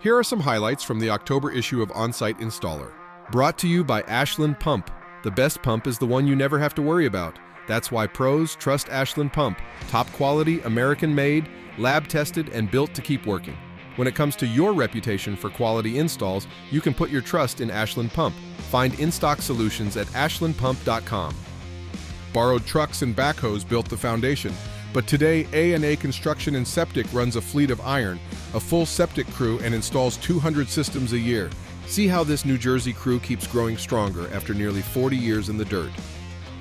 Here are some highlights from the October issue of Onsite Installer. Brought to you by Ashland Pump. The best pump is the one you never have to worry about. That's why pros trust Ashland Pump. Top quality, American-made, lab-tested, and built to keep working. When it comes to your reputation for quality installs, you can put your trust in Ashland Pump. Find in-stock solutions at ashlandpump.com. Borrowed trucks and backhoes built the foundation, but today A&A Construction and Septic runs a fleet of iron, a full septic crew, and installs 200 systems a year. See how this New Jersey crew keeps growing stronger after nearly 40 years in the dirt.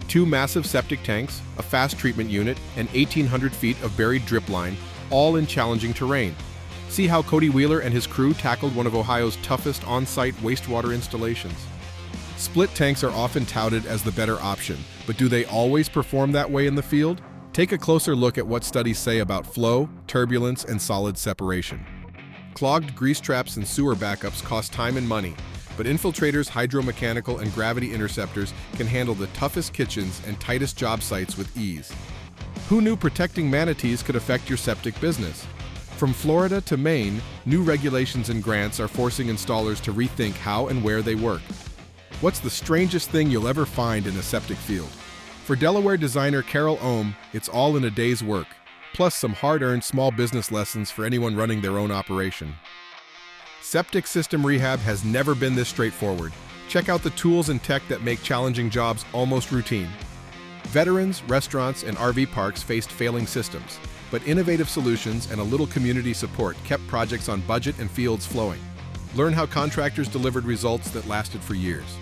2 massive septic tanks, a fast treatment unit, and 1,800 feet of buried drip line, all in challenging terrain. See how Cody Wheeler and his crew tackled one of Ohio's toughest on-site wastewater installations. Split tanks are often touted as the better option, but do they always perform that way in the field? Take a closer look at what studies say about flow, turbulence, and solid separation. Clogged grease traps and sewer backups cost time and money, but Infiltrator's hydromechanical and gravity interceptors can handle the toughest kitchens and tightest job sites with ease. Who knew protecting manatees could affect your septic business? From Florida to Maine, new regulations and grants are forcing installers to rethink how and where they work. What's the strangest thing you'll ever find in a septic field? For Delaware designer Carol Ohm, it's all in a day's work, plus some hard-earned small business lessons for anyone running their own operation. Septic system rehab has never been this straightforward. Check out the tools and tech that make challenging jobs almost routine. Veterans, restaurants, and RV parks faced failing systems, but innovative solutions and a little community support kept projects on budget and fields flowing. Learn how contractors delivered results that lasted for years.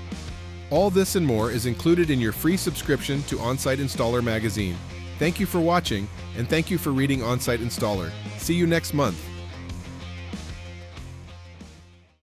All this and more is included in your free subscription to Onsite Installer magazine. Thank you for watching, and thank you for reading Onsite Installer. See you next month.